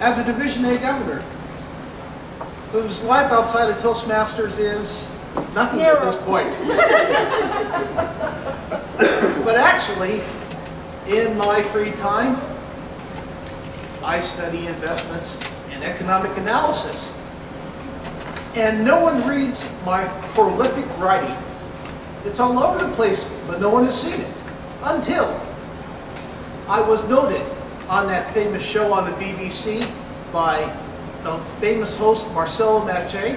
as a Division A governor, whose life outside of Toastmasters is nothing at this point. But actually, in my free time, I study investments and economic analysis. And no one reads my prolific writing. It's all over the place, but no one has seen it. Until I was noted on that famous show on the BBC by the famous host Marcelo Mache,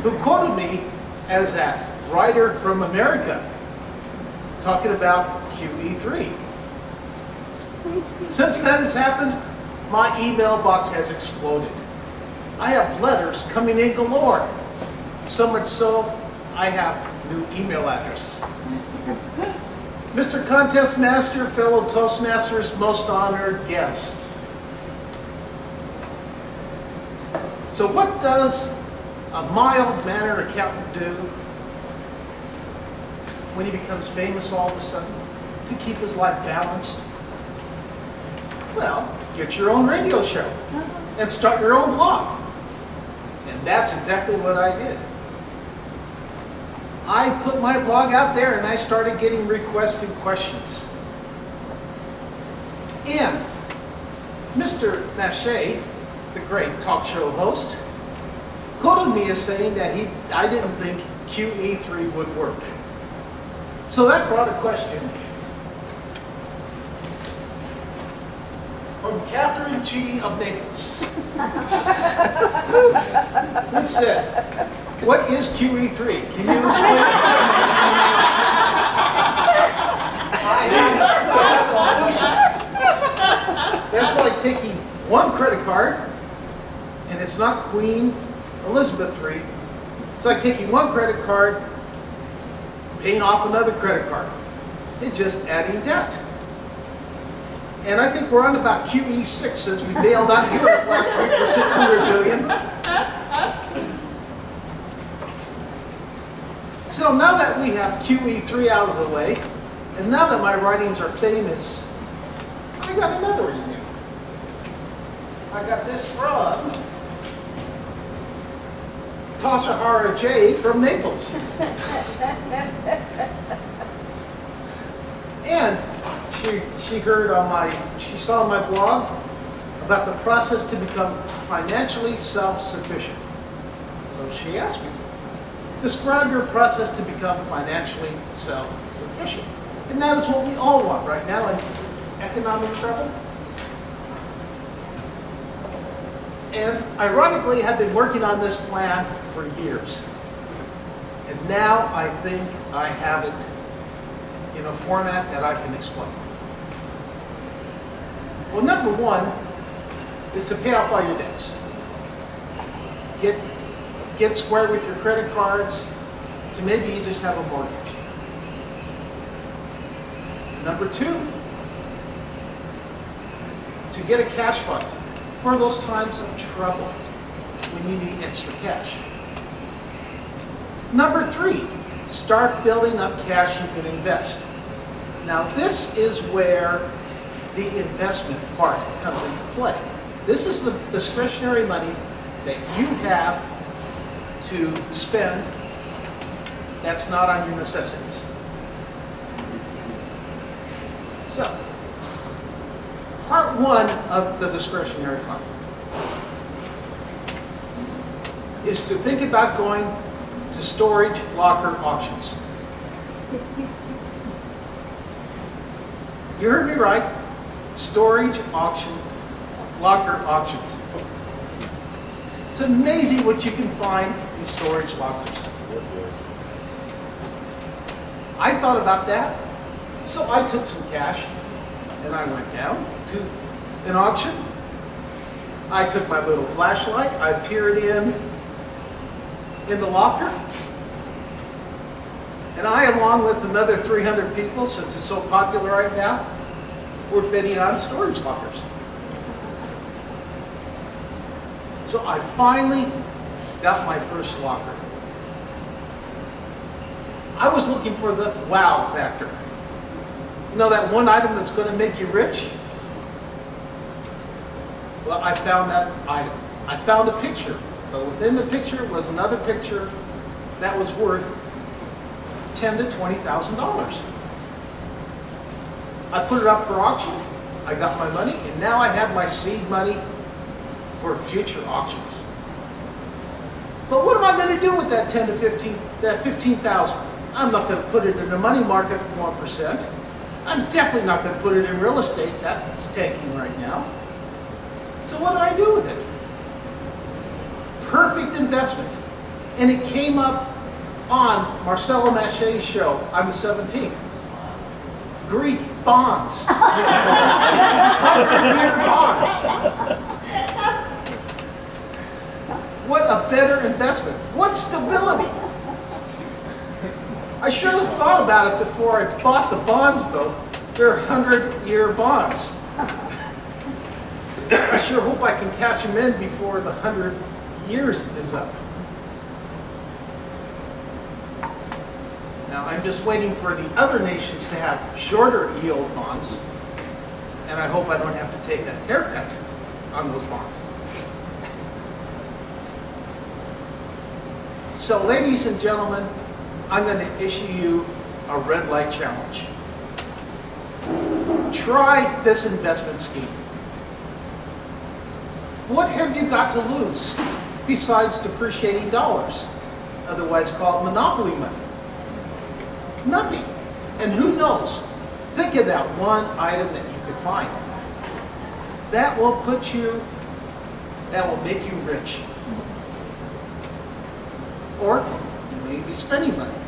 who quoted me as that writer from America, talking about QE3. Since that has happened, my email box has exploded. I have letters coming in galore. So much so, I have new email address. Mr. Contest Master, fellow Toastmasters, most honored guest. So what does a mild-mannered accountant do when he becomes famous all of a sudden to keep his life balanced? Well, get your own radio show and start your own blog. And that's exactly what I did. I put my blog out there and I started getting requested questions. And Mr. Mache, the great talk show host, quoted me as saying that I didn't think QE3 would work. So that brought a question from Catherine G. of Naples, who said, "What is QE3? Can you explain it to me?" That's like taking one credit card, and it's not Queen Elizabeth III. It's like taking one credit card, paying off another credit card, and just adding debt. And I think we're on about QE6 since we bailed out Europe last week for $600 billion. So now that we have QE3 out of the way, and now that my writings are famous, I got another email. I got this from Tasha J. from Naples. And she saw my blog about the process to become financially self-sufficient. So she asked me, describe your process to become financially self-sufficient. And that is what we all want right now in economic trouble. And ironically, I've been working on this plan for years. And now I think I have it in a format that I can explain. Well, number one is to pay off all your debts. Get square with your credit cards, to maybe you just have a mortgage. Number two, to get a cash fund for those times of trouble when you need extra cash. Number three, start building up cash you can invest. Now this is where the investment part comes into play. This is the discretionary money that you have to spend that's not on your necessities. So, part one of the discretionary fund is to think about going to storage locker auctions. You heard me right. Storage locker auctions. It's amazing what you can find in storage lockers. I thought about that, so I took some cash and I went down to an auction. I took my little flashlight, I peered in the locker, and I, along with another 300 people, since it's so popular right now, were bidding on storage lockers. So I finally got my first locker. I was looking for the wow factor. You know, that one item that's going to make you rich? Well, I found that item. I found a picture, but within the picture was another picture that was worth $10,000 to $20,000. I put it up for auction. I got my money, and now I have my seed money for future auctions. But what am I going to do with that 10 to 15, that 15,000? I'm not going to put it in the money market for 1%. I'm definitely not going to put it in real estate. That's tanking right now. So what do I do with it? Perfect investment. And it came up on Marcelo Mache's show on the 17th. Greek bonds. 100-year bonds. What a better investment. What stability. I should have thought about it before I bought the bonds, though. They're 100-year bonds. I sure hope I can cash them in before the 100 years is up. Now, I'm just waiting for the other nations to have shorter yield bonds, and I hope I don't have to take a haircut on those bonds. So, ladies and gentlemen, I'm going to issue you a red light challenge. Try this investment scheme. What have you got to lose besides depreciating dollars, otherwise called monopoly money? Nothing. And who knows? Think of that one item that you could find. That will make you rich. Or you may be spending money.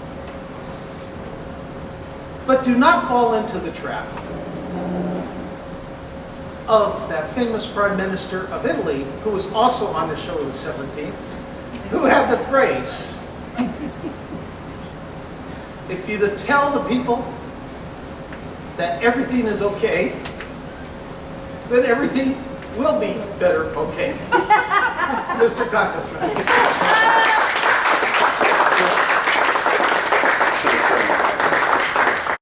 But do not fall into the trap of that famous Prime Minister of Italy, who was also on the show the 17th, who had the phrase, if you tell the people that everything is okay, then everything will be better okay. Mr. Contest.